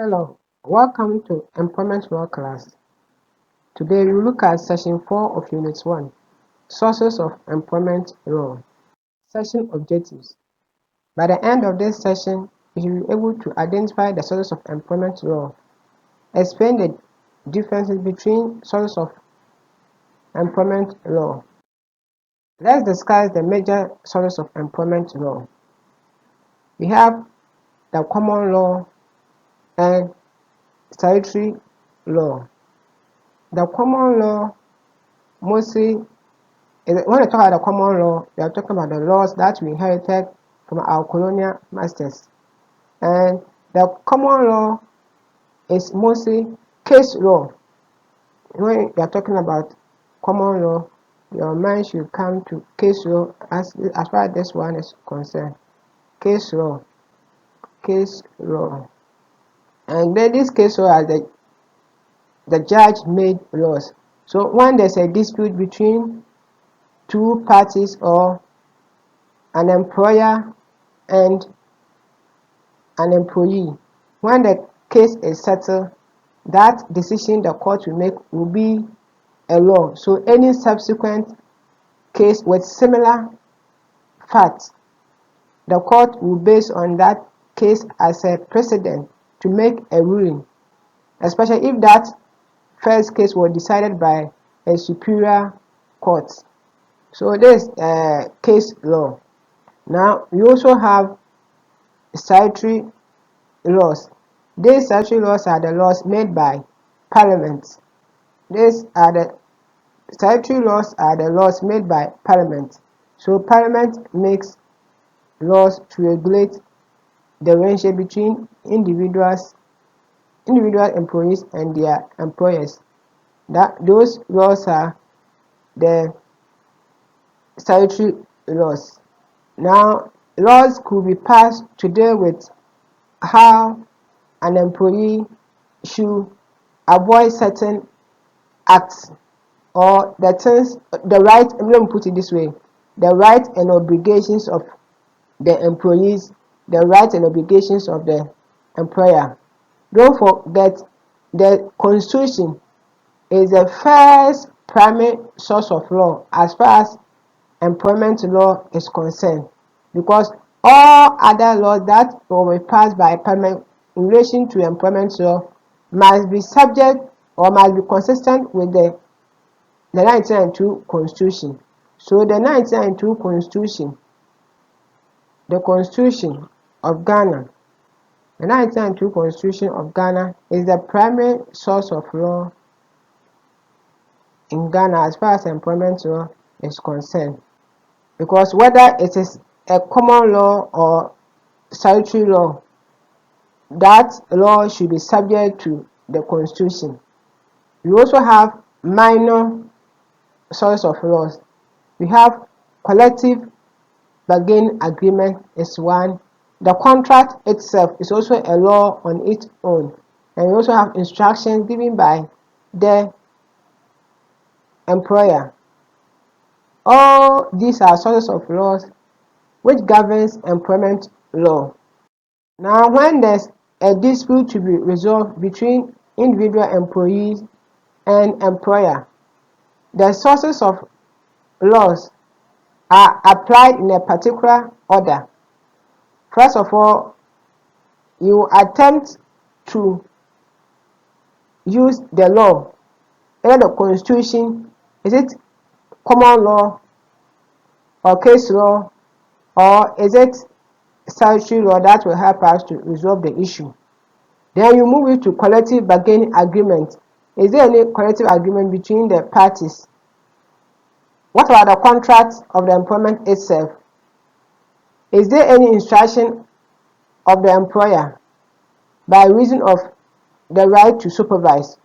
Hello, welcome to Employment Law class. Today we will look at Section 4 of Unit 1, Sources of Employment Law. Session Objectives. By the end of this session, you will be able to identify the sources of employment law, explain the differences between sources of employment law. Let's discuss the major sources of employment law. We have the common law and statutory law. The common law mostly, when we talk about the common law, we are talking about the laws that we inherited from our colonial masters. And the common law is mostly case law. When we are talking about common law, your mind should come to case law as far as this one is concerned. Case law. And then this case law are the judge-made laws. So when there's a dispute between two parties or an employer and an employee, when the case is settled, that decision the court will make will be a law. So any subsequent case with similar facts, the court will base on that case as a precedent to make a ruling, especially if that first case was decided by a superior court. So this case law. Now we also have statutory laws. These statutory laws are the laws made by Parliament. Statutory laws are the laws made by Parliament. So Parliament makes laws to regulate the relationship between individual employees and their employers. Those laws are the statutory laws. Now, laws could be passed to deal with how an employee should avoid certain acts or let me put it this way, the rights and obligations of the employees, the rights and obligations of the employer. Don't forget, the Constitution is the first primary source of law as far as employment law is concerned, because all other laws that will be passed by Parliament in relation to employment law must be subject or must be consistent with the 1992 Constitution. So the 1992 Constitution, the Constitution of Ghana, the 1992 Constitution of Ghana is the primary source of law in Ghana as far as employment law is concerned. Because whether it is a common law or statutory law, that law should be subject to the Constitution. We also have minor sources of laws. We have collective bargaining agreement is one. The contract itself is also a law on its own. And we also have instructions given by the employer. All these are sources of laws which governs employment law. Now, when there's a dispute to be resolved between individual employees and employer, the sources of laws are applied in a particular order. First of all, you attempt to use the law, either the Constitution, is it common law or case law, or is it statutory law that will help us to resolve the issue. Then you move it to collective bargaining agreement. Is there any collective agreement between the parties? What about the contract of the employment itself? Is there any instruction of the employer by reason of the right to supervise?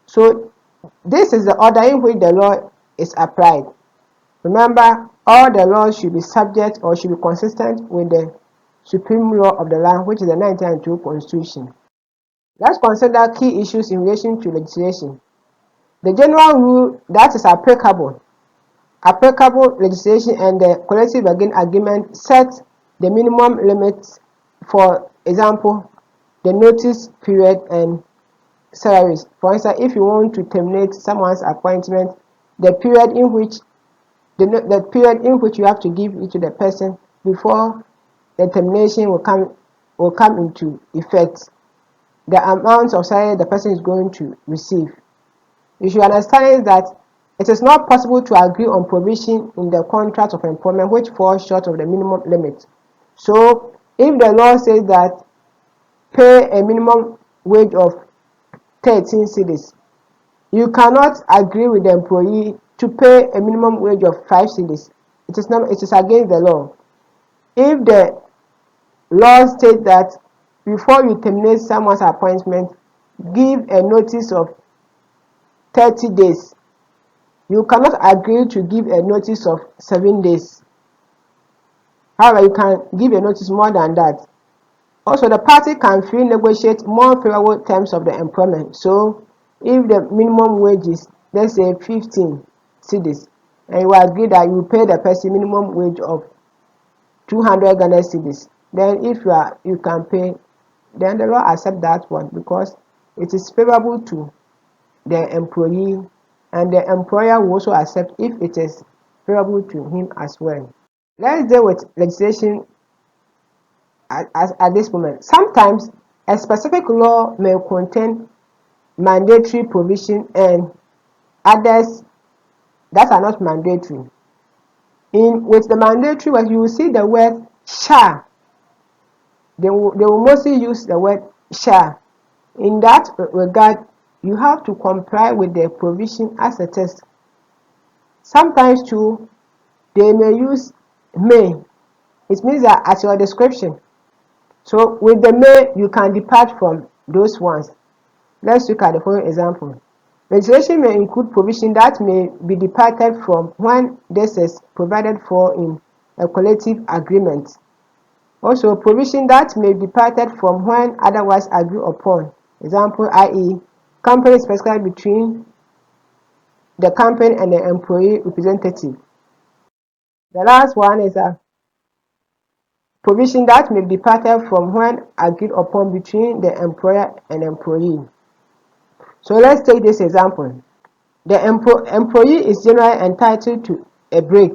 So this is the order in which the law is applied. Remember, all the laws should be subject or should be consistent with the supreme law of the land, which is the 1992 Constitution. Let's consider key issues in relation to legislation. The general rule that is applicable legislation and the collective bargaining agreement set the minimum limits. For example, the notice period and salaries. For instance, if you want to terminate someone's appointment, the period in which you have to give it to the person before the termination will come into effect, the amount of salary the person is going to receive. You should understand that it is not possible to agree on provision in the contract of employment which falls short of the minimum limit. So, if the law says that pay a minimum wage of 13 cedis, you cannot agree with the employee to pay a minimum wage of 5 cedis. It is against the law. If the law states that before you terminate someone's appointment, give a notice of 30 days, you cannot agree to give a notice of 7 days. However, you can give a notice more than that. Also, the party can freely negotiate more favorable terms of the employment. So, if the minimum wage is, let's say, 15 cedis, and you agree that you pay the person minimum wage of 200 Ghana cedis, then if you can pay, then the law accept that one because it is favorable to the employee, and the employer will also accept if it is favorable to him as well. Let's deal with legislation at this moment. Sometimes a specific law may contain mandatory provision and others that are not mandatory. With the mandatory ones, you will see the word shall. They will mostly use the word shall. In that regard, you have to comply with the provision as it is. Sometimes too, they may use may. It means that at your description. So with the may, you can depart from those ones. Let's look at the following example. Legislation may include provision that may be departed from when this is provided for in a collective agreement. Also, provision that may be departed from when otherwise agreed upon. Example, i.e., company specified between the company and the employee representative. The last one is a provision that may be departed from when agreed upon between the employer and employee. So let's take this example. The employee is generally entitled to a break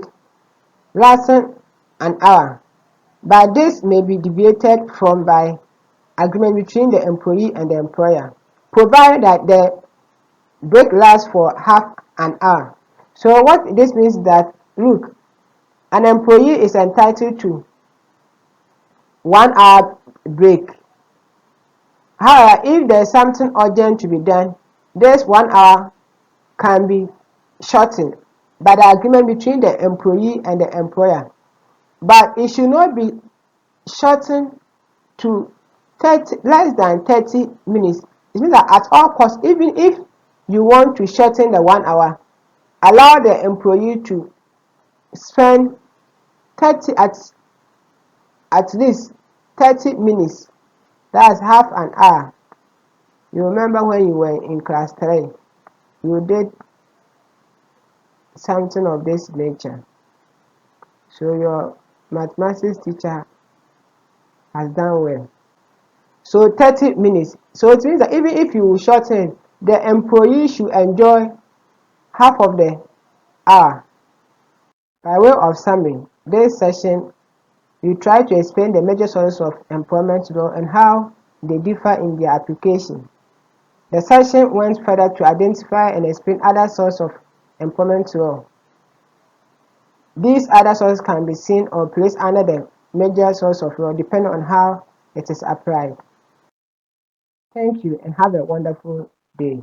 lasting an hour, but this may be deviated from by agreement between the employee and the employer, provided that the break lasts for half an hour. So what this means is that, look, an employee is entitled to 1 hour break. However, if there is something urgent to be done, this 1 hour can be shortened by the agreement between the employee and the employer. But it should not be shortened to less than 30 minutes. It means that at all costs, even if you want to shorten the 1 hour, allow the employee to spend 30 at least 30 minutes. That's half an hour. You remember when you were in class 3, you did something of this nature. So your mathematics teacher has done well. So 30 minutes. So it means that even if you shorten, the employee should enjoy half of the hour. By way of summary, this session we try to explain the major sources of employment law and how they differ in their application. The session went further to identify and explain other sources of employment law. These other sources can be seen or placed under the major source of law depending on how it is applied. Thank you and have a wonderful day.